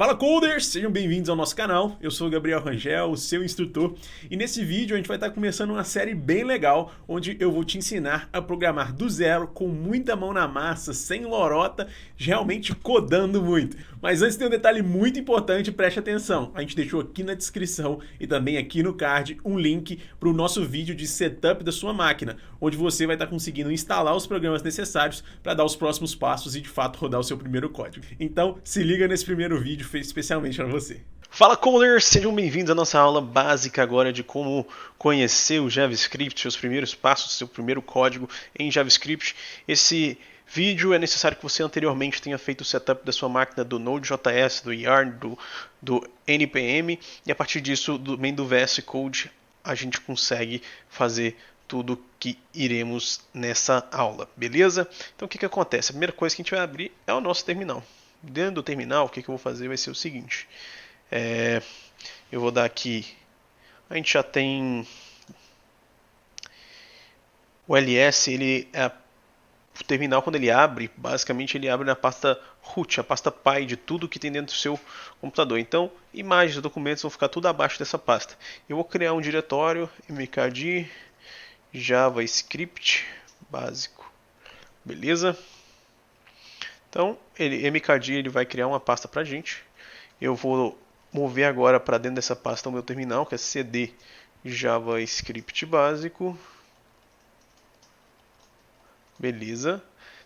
Fala coders, sejam bem-vindos ao nosso canal. Eu sou o Gabriel Rangel, o seu instrutor, e nesse vídeo a gente vai estar começando uma série bem legal, onde eu vou te ensinar a programar do zero, com muita mão na massa, sem lorota, realmente codando muito. Mas antes tem um detalhe muito importante, preste atenção. A gente deixou aqui na descrição e também aqui no card um link para o nosso vídeo de setup da sua máquina, onde você vai estar conseguindo instalar os programas necessários para dar os próximos passos e de fato rodar o seu primeiro código. Então se liga nesse primeiro vídeo feito especialmente para você. Fala coders, sejam bem-vindos à nossa aula básica agora de como conhecer o JavaScript, os primeiros passos, seu primeiro código em JavaScript. Esse vídeo é necessário que você anteriormente tenha feito o setup da sua máquina do Node.js, do Yarn, do NPM, e a partir disso, também do VS Code, a gente consegue fazer tudo que iremos nessa aula, beleza? Então o que acontece? A primeira coisa que a gente vai abrir é o nosso terminal. Dentro do terminal, o que eu vou fazer vai ser o seguinte. Eu vou dar aqui, a gente já tem o ls, o terminal quando ele abre, basicamente ele abre na pasta root, a pasta pai de tudo que tem dentro do seu computador. Então, imagens e documentos vão ficar tudo abaixo dessa pasta. Eu vou criar um diretório mkd javascript básico, beleza? Então, mkd ele vai criar uma pasta para a gente. Eu vou mover agora para dentro dessa pasta o meu terminal, que é cd javascript básico. Beleza.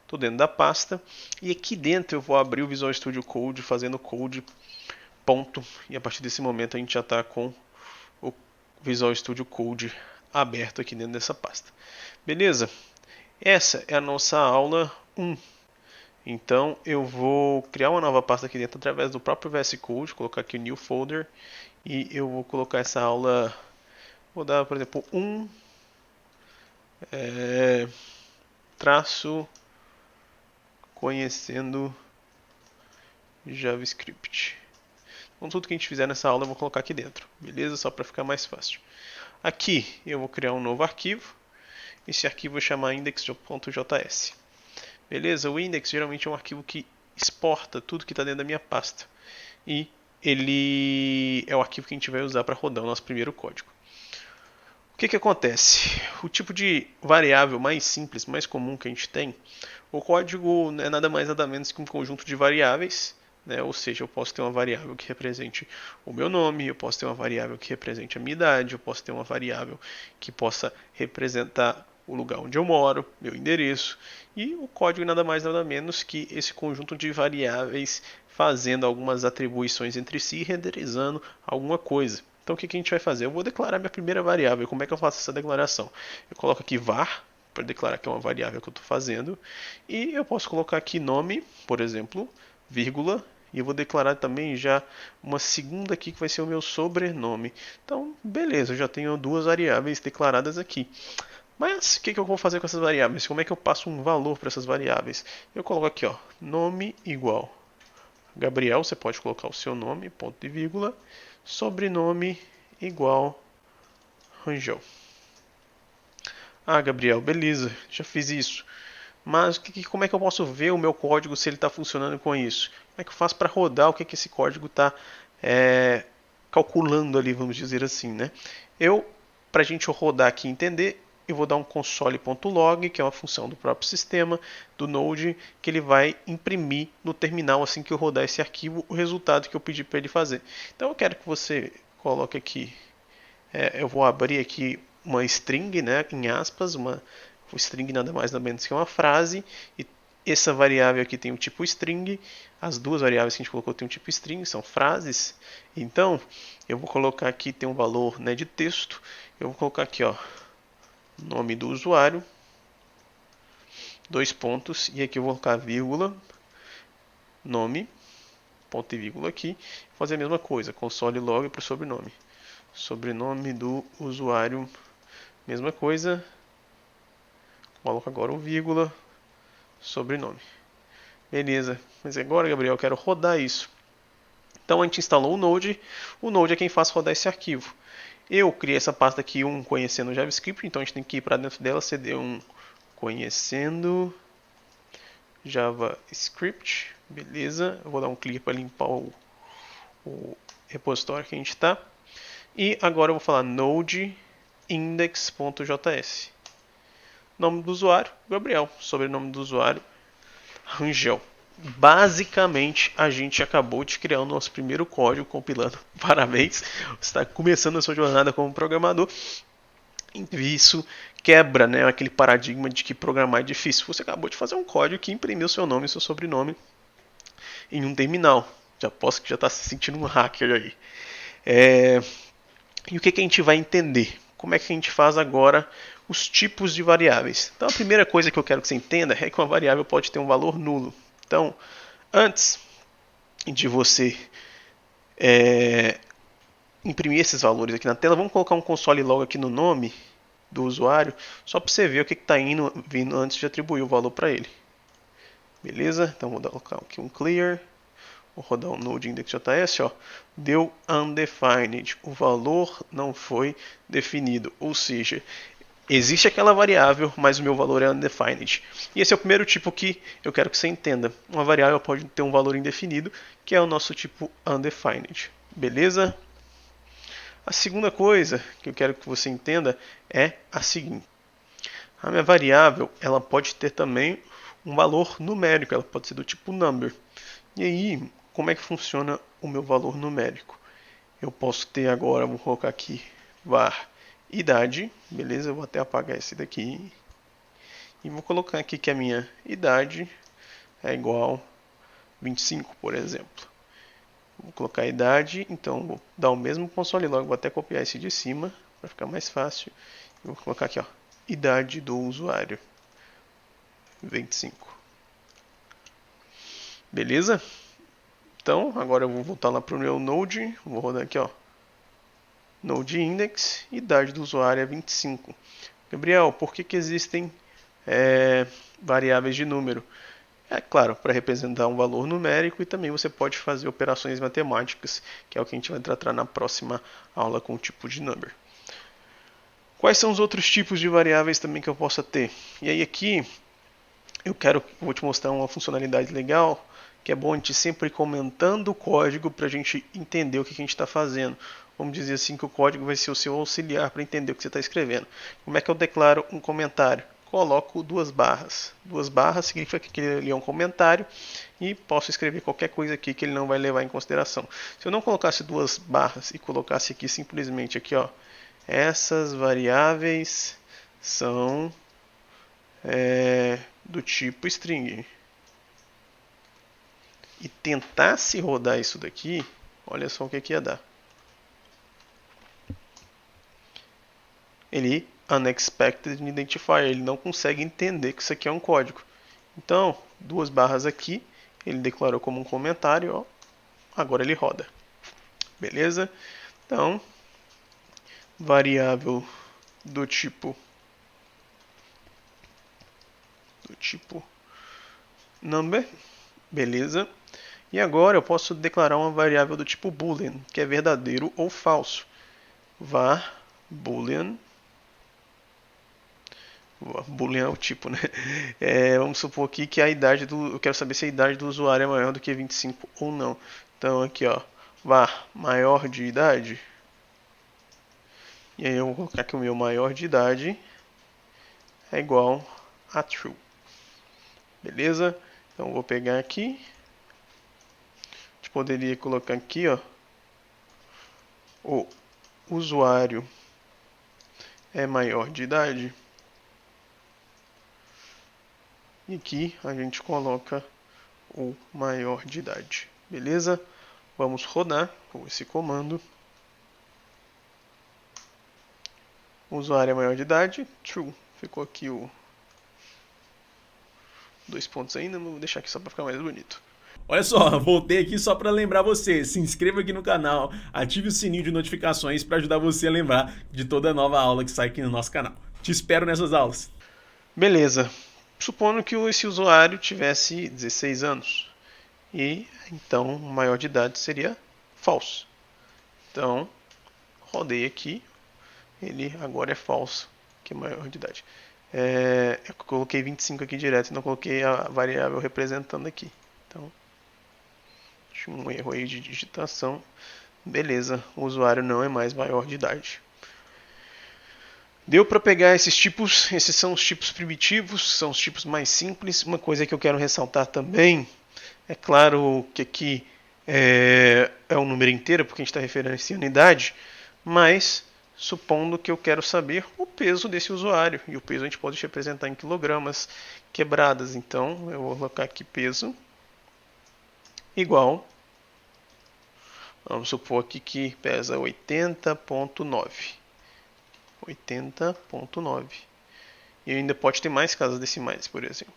Estou dentro da pasta. E aqui dentro eu vou abrir o Visual Studio Code, fazendo code ponto. E a partir desse momento a gente já está com o Visual Studio Code aberto aqui dentro dessa pasta. Beleza? Essa é a nossa aula 1. Então eu vou criar uma nova pasta aqui dentro através do próprio VS Code, colocar aqui o New Folder e eu vou colocar essa aula, vou dar por exemplo 1 traço conhecendo JavaScript. Então tudo que a gente fizer nessa aula eu vou colocar aqui dentro, beleza? Só para ficar mais fácil. Aqui eu vou criar um novo arquivo, esse arquivo eu vou chamar index.js. Beleza? O index geralmente é um arquivo que exporta tudo que está dentro da minha pasta. E ele é o arquivo que a gente vai usar para rodar o nosso primeiro código. O que acontece? O tipo de variável mais simples, mais comum que a gente tem, o código é nada mais nada menos que um conjunto de variáveis. Ou seja, eu posso ter uma variável que represente o meu nome, eu posso ter uma variável que represente a minha idade, eu posso ter uma variável que possa representar o lugar onde eu moro, meu endereço, e o código nada mais nada menos que esse conjunto de variáveis fazendo algumas atribuições entre si e renderizando alguma coisa. Então o que a gente vai fazer? Eu vou declarar minha primeira variável. Como é que eu faço essa declaração? Eu coloco aqui var, para declarar que é uma variável que eu estou fazendo, e eu posso colocar aqui nome, por exemplo, vírgula, e eu vou declarar também já uma segunda aqui que vai ser o meu sobrenome. Então, beleza, eu já tenho duas variáveis declaradas aqui. Mas o que eu vou fazer com essas variáveis? Como é que eu passo um valor para essas variáveis? Eu coloco aqui, ó, nome igual Gabriel, você pode colocar o seu nome, ponto e vírgula, sobrenome igual Rangel. Ah, Gabriel, beleza, já fiz isso. Mas como é que eu posso ver o meu código se ele está funcionando com isso? Como é que eu faço para rodar o que esse código está calculando ali, vamos dizer assim, né? Para a gente rodar aqui e entender, eu vou dar um console.log, que é uma função do próprio sistema, do Node, que ele vai imprimir no terminal assim que eu rodar esse arquivo, o resultado que eu pedi para ele fazer. Então eu quero que você coloque aqui, eu vou abrir aqui uma string, né, em aspas, uma string nada mais nada menos que uma frase, e essa variável aqui tem o tipo string, as duas variáveis que a gente colocou tem um tipo string, são frases. Então eu vou colocar aqui, tem um valor, né, de texto, eu vou colocar aqui, ó, nome do usuário, dois pontos, e aqui eu vou colocar vírgula, nome, ponto e vírgula aqui, vou fazer a mesma coisa, console log para o sobrenome. Sobrenome do usuário, mesma coisa, coloco agora o vírgula, sobrenome. Beleza, mas agora, Gabriel, eu quero rodar isso. Então a gente instalou o Node é quem faz rodar esse arquivo. Eu criei essa pasta aqui, conhecendo JavaScript, então a gente tem que ir para dentro dela, cd1 conhecendo JavaScript, beleza. Eu vou dar um clique para limpar o repositório que a gente está. E agora eu vou falar node index.js. Nome do usuário, Gabriel. Sobrenome do usuário, Rangel. Basicamente, a gente acabou de criar o nosso primeiro código compilando. Parabéns, você está começando a sua jornada como programador. E isso quebra, né, aquele paradigma de que programar é difícil. Você acabou de fazer um código que imprimiu seu nome e seu sobrenome em um terminal. Já posso que já está se sentindo um hacker aí. E o que a gente vai entender? Como é que a gente faz agora os tipos de variáveis? Então a primeira coisa que eu quero que você entenda é que uma variável pode ter um valor nulo. Então, antes de você imprimir esses valores aqui na tela, vamos colocar um console log aqui no nome do usuário, só para você ver o que está vindo antes de atribuir o valor para ele. Beleza? Então vou colocar aqui um clear. Vou rodar o node index.js, ó, deu undefined, o valor não foi definido, ou seja, existe aquela variável, mas o meu valor é undefined. E esse é o primeiro tipo que eu quero que você entenda. Uma variável pode ter um valor indefinido, que é o nosso tipo undefined. Beleza? A segunda coisa que eu quero que você entenda é a seguinte. A minha variável, ela pode ter também um valor numérico, ela pode ser do tipo number. E aí, como é que funciona o meu valor numérico? Eu posso ter agora, vou colocar aqui var idade, beleza? Eu vou até apagar esse daqui. E vou colocar aqui que a minha idade é igual 25, por exemplo. Vou colocar a idade, então vou dar o mesmo console log, vou até copiar esse de cima para ficar mais fácil. Vou colocar aqui, ó, idade do usuário 25. Beleza? Então, agora eu vou voltar lá para o meu Node, vou rodar aqui, ó, Node Index, idade do usuário é 25. Gabriel, por que existem variáveis de número? É claro, para representar um valor numérico e também você pode fazer operações matemáticas, que é o que a gente vai tratar na próxima aula com o tipo de number. Quais são os outros tipos de variáveis também que eu possa ter? E aí aqui eu vou te mostrar uma funcionalidade legal, que é bom a gente sempre ir comentando o código para a gente entender o que a gente está fazendo. Vamos dizer assim que o código vai ser o seu auxiliar para entender o que você está escrevendo. Como é que eu declaro um comentário? Coloco duas barras. Duas barras significa que ele é um comentário e posso escrever qualquer coisa aqui que ele não vai levar em consideração. Se eu não colocasse duas barras e colocasse aqui simplesmente aqui, ó, essas variáveis são do tipo string, e tentasse rodar isso daqui, olha só o que ia dar. Ele unexpected identifier, ele não consegue entender que isso aqui é um código. Então, duas barras aqui, ele declarou como um comentário, ó, agora ele roda. Beleza? Então, variável do tipo number, beleza? E agora eu posso declarar uma variável do tipo boolean, que é verdadeiro ou falso. Var boolean. Boolean é o tipo, né? Vamos supor aqui que a idade eu quero saber se a idade do usuário é maior do que 25 ou não. Então aqui, ó, var maior de idade. E aí eu vou colocar que o meu maior de idade é igual a true. Beleza? Então eu vou pegar aqui. A gente poderia colocar aqui, ó, o usuário é maior de idade. E aqui a gente coloca o maior de idade. Beleza? Vamos rodar com esse comando. O usuário é maior de idade. True. Ficou aqui o 2 pontos ainda. Vou deixar aqui só para ficar mais bonito. Olha só, voltei aqui só para lembrar você, se inscreva aqui no canal, ative o sininho de notificações para ajudar você a lembrar de toda nova aula que sai aqui no nosso canal. Te espero nessas aulas. Beleza. Supondo que esse usuário tivesse 16 anos. E então o maior de idade seria falso. Então, rodei aqui. Ele agora é falso, que é maior de idade. Eu coloquei 25 aqui direto e não coloquei a variável representando aqui. Então, Um erro aí de digitação. Beleza, o usuário não é mais maior de idade. Deu para pegar esses tipos, esses são os tipos primitivos, são os tipos mais simples. Uma coisa que eu quero ressaltar também, é claro que aqui é um número inteiro, porque a gente está referenciando idade, mas supondo que eu quero saber o peso desse usuário, e o peso a gente pode representar em quilogramas quebradas, então eu vou colocar aqui peso igual, vamos supor aqui que pesa 80,9. 80,9. E ainda pode ter mais casas decimais, por exemplo.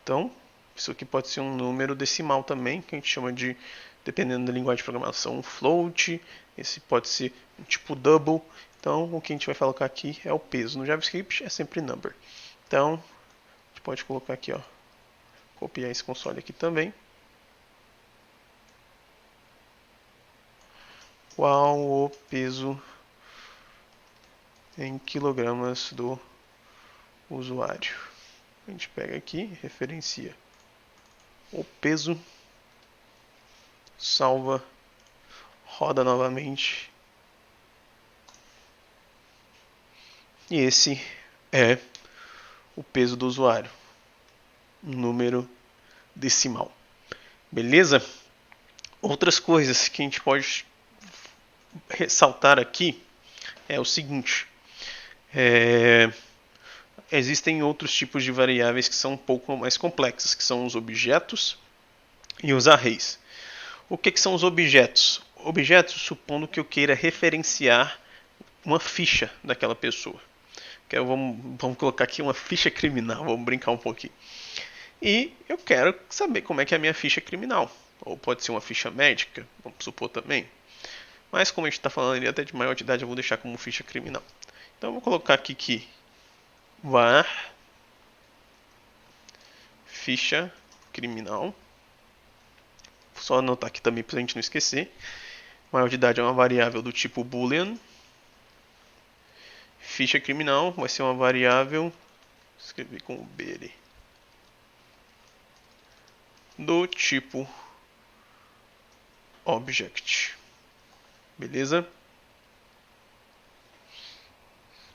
Então, isso aqui pode ser um número decimal também, que a gente chama de, dependendo da linguagem de programação, um float. Esse pode ser um tipo double. Então, o que a gente vai colocar aqui é o peso. No JavaScript é sempre number. Então, a gente pode colocar aqui, ó, copiar esse console aqui também. Qual o peso em quilogramas do usuário? A gente pega aqui, referencia o peso, salva, roda novamente. E esse é o peso do usuário, um número decimal. Beleza? Outras coisas que a gente pode ressaltar aqui é o seguinte. Existem outros tipos de variáveis que são um pouco mais complexas, que são os objetos e os arrays. O que são os objetos? Objetos, supondo que eu queira referenciar uma ficha daquela pessoa. Vamos colocar aqui uma ficha criminal, vamos brincar um pouquinho. E eu quero saber como é que é a minha ficha criminal. Ou pode ser uma ficha médica, vamos supor também. Mas como a gente está falando ali até de maior de idade, eu vou deixar como ficha criminal. Então eu vou colocar aqui que var ficha criminal. Só anotar aqui também para a gente não esquecer. Maior de idade é uma variável do tipo boolean. Ficha criminal vai ser uma variável, escrevi com o B ali, do tipo object. Beleza?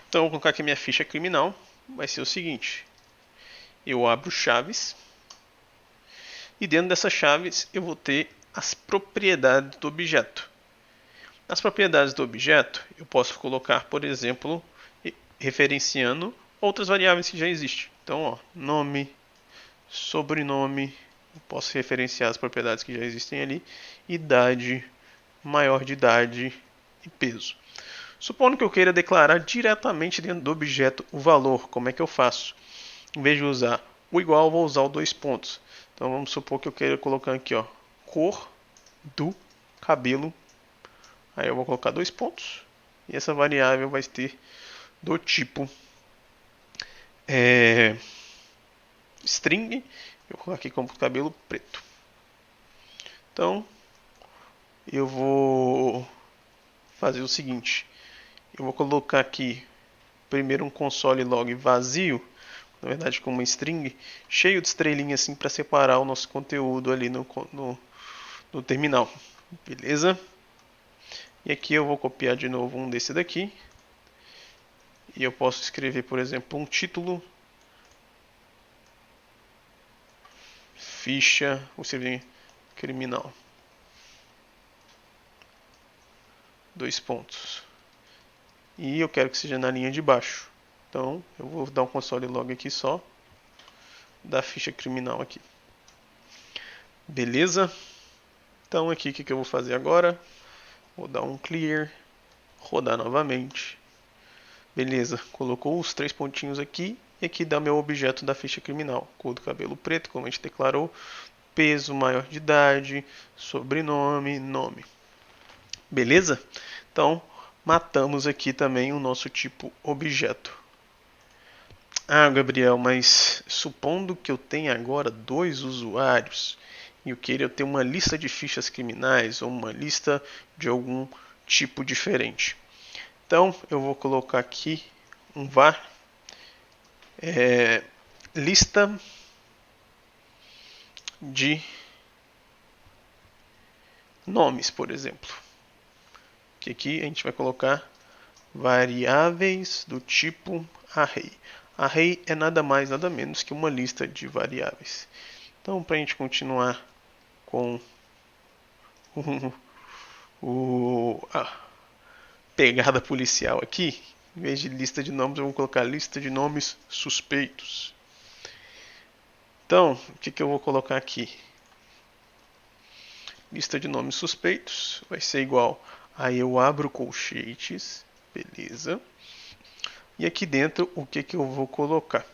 Então eu vou colocar aqui minha ficha criminal. Vai ser o seguinte: eu abro chaves e dentro dessas chaves eu vou ter as propriedades do objeto. Nas propriedades do objeto eu posso colocar, por exemplo, referenciando outras variáveis que já existem. Então, ó, nome, sobrenome, eu posso referenciar as propriedades que já existem ali, idade, maior de idade e peso. Supondo que eu queira declarar diretamente dentro do objeto o valor, como é que eu faço? Em vez de usar o igual, vou usar o dois pontos. Então vamos supor que eu queira colocar aqui, ó, cor do cabelo. Aí eu vou colocar dois pontos e essa variável vai ter do tipo string. Eu vou colocar aqui como cabelo preto. Então eu vou fazer o seguinte: eu vou colocar aqui primeiro um console log vazio, na verdade com uma string, cheio de estrelinhas assim para separar o nosso conteúdo ali no terminal. Beleza? E aqui eu vou copiar de novo um desse daqui. E eu posso escrever, por exemplo, um título. Ficha, vou escrever criminal. Dois pontos. E eu quero que seja na linha de baixo. Então eu vou dar um console log aqui só da ficha criminal aqui. Beleza? Então aqui o que eu vou fazer agora? Vou dar um clear, rodar novamente. Beleza, colocou os três pontinhos aqui e aqui dá meu objeto da ficha criminal. Cor do cabelo preto, como a gente declarou, peso, maior de idade, sobrenome, nome. Beleza? Então matamos aqui também o nosso tipo objeto. Ah, Gabriel, mas supondo que eu tenha agora dois usuários e eu queira ter uma lista de fichas criminais ou uma lista de algum tipo diferente. Então eu vou colocar aqui um var lista de nomes, por exemplo. Que aqui a gente vai colocar variáveis do tipo array. Array é nada mais, nada menos que uma lista de variáveis. Então, para a gente continuar com a pegada policial aqui, em vez de lista de nomes, eu vou colocar lista de nomes suspeitos. Então, o que eu vou colocar aqui? Lista de nomes suspeitos vai ser igual a eu abro colchetes, beleza. E aqui dentro, o que eu vou colocar?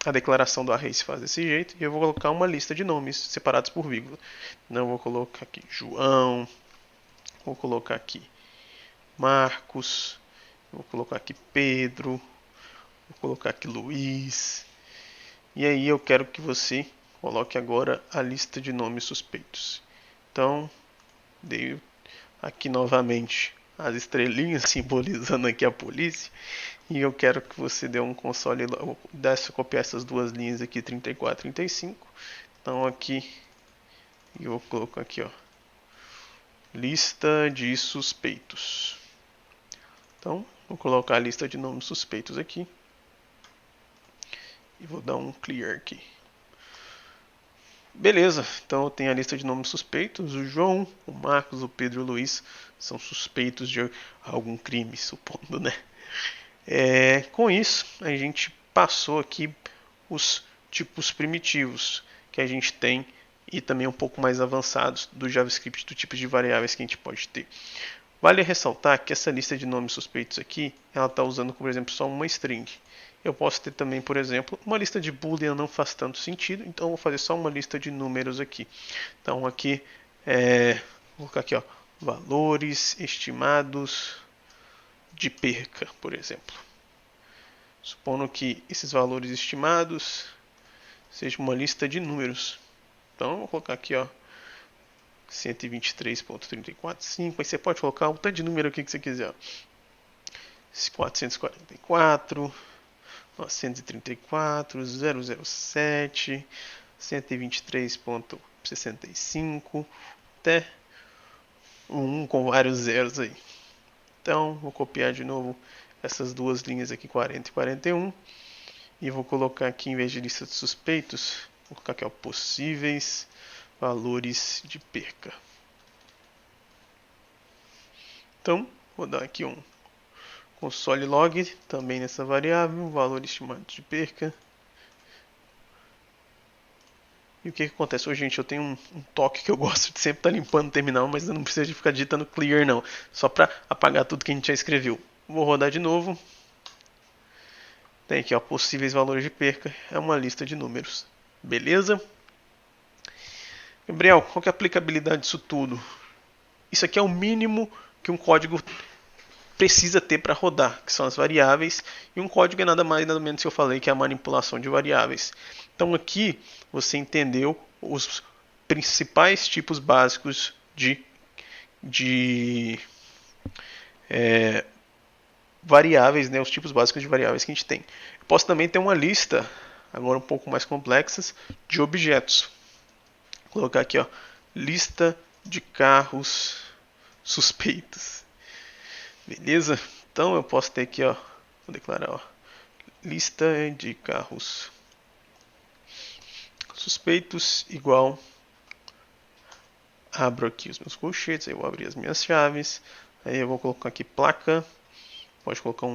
A declaração do array se faz desse jeito, e eu vou colocar uma lista de nomes separados por vírgula. Então, eu vou colocar aqui João, vou colocar aqui Marcos, vou colocar aqui Pedro, vou colocar aqui Luiz. E aí eu quero que você coloque agora a lista de nomes suspeitos. Então, dei aqui novamente as estrelinhas simbolizando aqui a polícia. E eu quero que você dê um console, copiar essas duas linhas aqui, 34 e 35. Então aqui, eu vou colocar aqui, ó, lista de suspeitos. Então, vou colocar a lista de nomes suspeitos aqui. E vou dar um clear aqui. Beleza, então eu tenho a lista de nomes suspeitos. O João, o Marcos, o Pedro e o Luiz são suspeitos de algum crime, supondo, né? Com isso, a gente passou aqui os tipos primitivos que a gente tem e também um pouco mais avançados do JavaScript, do tipo de variáveis que a gente pode ter. Vale ressaltar que essa lista de nomes suspeitos aqui, ela está usando, por exemplo, só uma string. Eu posso ter também, por exemplo, uma lista de boolean não faz tanto sentido, então eu vou fazer só uma lista de números aqui. Então aqui, vou colocar aqui, ó, valores estimados de perca, por exemplo. Supondo que esses valores estimados sejam uma lista de números. Então eu vou colocar aqui, ó, 123.345. Aí você pode colocar o tanto de número aqui que você quiser. 444, 934, 007, 123.65, até um com vários zeros aí. Então, vou copiar de novo essas duas linhas aqui, 40 e 41. E vou colocar aqui, em vez de lista de suspeitos, vou colocar aqui, ó, possíveis valores de perca. Então, vou dar aqui um console log, também nessa variável, valor estimado de perca. E o que acontece? Hoje, gente, eu tenho um toque que eu gosto de sempre estar limpando o terminal, mas não precisa de ficar digitando clear não, só para apagar tudo que a gente já escreveu. Vou rodar de novo. Tem aqui, ó, possíveis valores de perca, é uma lista de números. Beleza? Gabriel, qual que é a aplicabilidade disso tudo? Isso aqui é o mínimo que um código precisa ter para rodar, que são as variáveis, e um código é nada mais nada menos que eu falei, que é a manipulação de variáveis. Então aqui você entendeu os principais tipos básicos de variáveis, né, os tipos básicos de variáveis que a gente tem. Eu posso também ter uma lista, agora um pouco mais complexas, de objetos. Vou colocar aqui, ó, lista de carros suspeitos. Beleza? Então eu posso ter aqui, ó, vou declarar, ó, lista de carros suspeitos igual, abro aqui os meus colchetes, aí eu vou abrir as minhas chaves, aí eu vou colocar aqui placa, pode colocar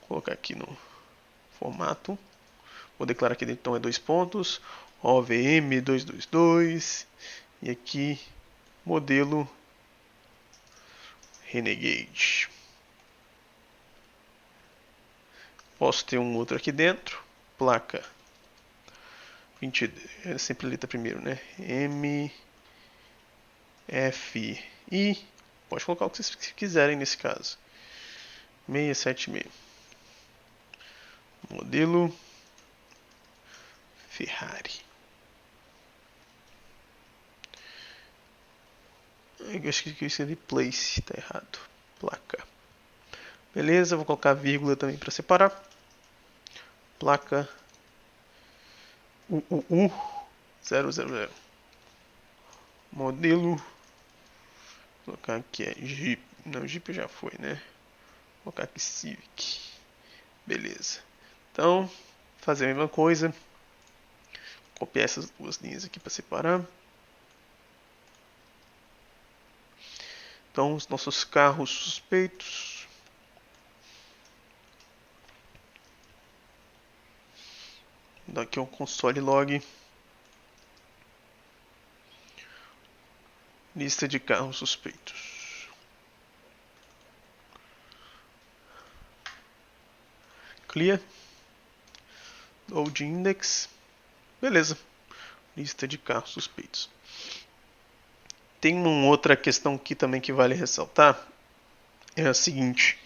colocar aqui no formato, vou declarar aqui dentro, então é dois pontos, OVM 222, e aqui modelo Renegade. Posso ter um outro aqui dentro, placa 20, sempre letra primeiro, né? M, F, I, pode colocar o que vocês quiserem nesse caso. 676. Modelo Ferrari. Eu acho que eu escrevi place, tá errado. Placa. Beleza, vou colocar vírgula também para separar. Placa UUU 000. Modelo. Vou colocar aqui Jeep. Não, Jeep já foi, né? Vou colocar aqui Civic. Beleza. Então, fazer a mesma coisa. Copiar essas duas linhas aqui para separar. Então, os nossos carros suspeitos. Daqui é o console log. Lista de carros suspeitos. Clear. Load index. Beleza. Lista de carros suspeitos. Tem uma outra questão aqui também que vale ressaltar. É a seguinte.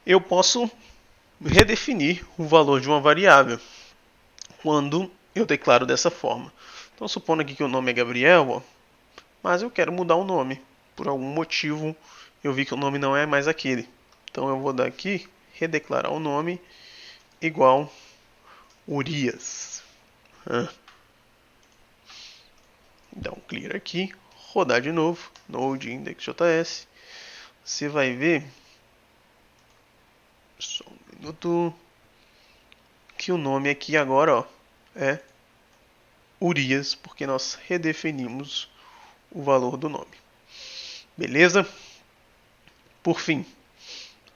Eu posso redefinir o valor de uma variável quando eu declaro dessa forma. Então, supondo aqui que o nome é Gabriel, ó, mas eu quero mudar o nome. Por algum motivo, eu vi que o nome não é mais aquele. Então, eu vou dar aqui, redeclarar o nome igual Urias. Dá um clear aqui, rodar de novo, node index.js. Você vai ver, só um minuto, que o nome aqui agora, ó, é Urias, porque nós redefinimos o valor do nome. Beleza? Por fim,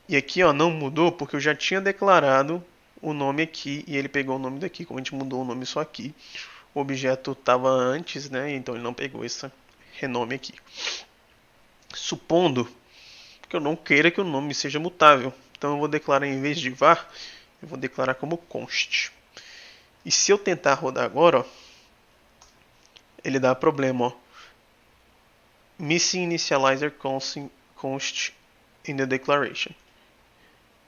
e aqui, ó, não mudou porque eu já tinha declarado o nome aqui e ele pegou o nome daqui. Como a gente mudou o nome só aqui, o objeto estava antes, né? Então ele não pegou esse renome aqui. Supondo que eu não queira que o nome seja mutável, então eu vou declarar, em vez de var, eu vou declarar como const. E se eu tentar rodar agora, ó, ele dá problema, ó. Missing initializer const in the declaration.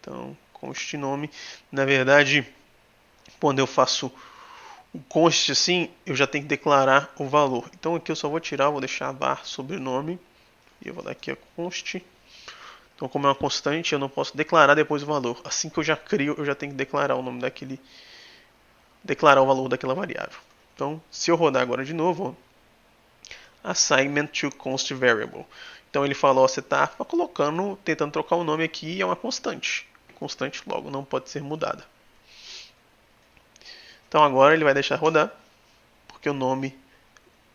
Então, const nome, na verdade, quando eu faço o const assim, eu já tenho que declarar o valor. Então aqui eu só vou tirar, vou deixar var sobrenome e eu vou dar aqui a const. Então, como é uma constante, eu não posso declarar depois o valor. Assim que eu já crio, eu já tenho que declarar o nome daquele, declarar o valor daquela variável. Então, se eu rodar agora de novo, ó, assignment to const variable. Então ele falou, você está colocando, tentando trocar o nome aqui, e é uma constante. Constante logo não pode ser mudada. Então agora ele vai deixar rodar, porque o nome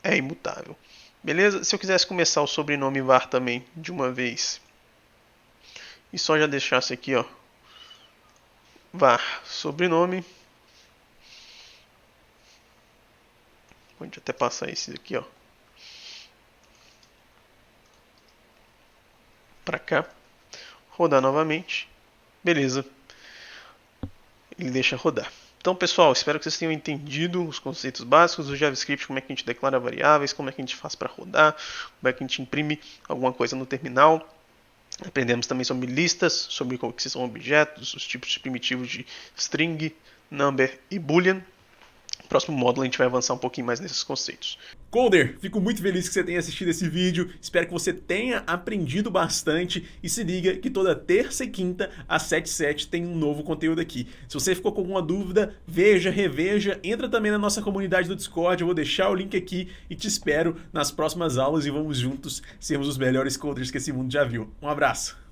é imutável. Beleza? Se eu quisesse começar o sobrenome var também de uma vez, e só já deixasse aqui, ó, var sobrenome, pode até passar esse aqui, ó, para cá, rodar novamente, beleza, ele deixa rodar. Então, pessoal, espero que vocês tenham entendido os conceitos básicos do JavaScript, como é que a gente declara variáveis, como é que a gente faz para rodar, como é que a gente imprime alguma coisa no terminal. Aprendemos também sobre listas, sobre como que são objetos, os tipos de primitivos de string, number e boolean. No próximo módulo a gente vai avançar um pouquinho mais nesses conceitos. Coder, fico muito feliz que você tenha assistido esse vídeo, espero que você tenha aprendido bastante e se liga que toda terça e quinta às 7h07 tem um novo conteúdo aqui. Se você ficou com alguma dúvida, veja, reveja, entra também na nossa comunidade do Discord, eu vou deixar o link aqui e te espero nas próximas aulas e vamos juntos sermos os melhores coders que esse mundo já viu. Um abraço!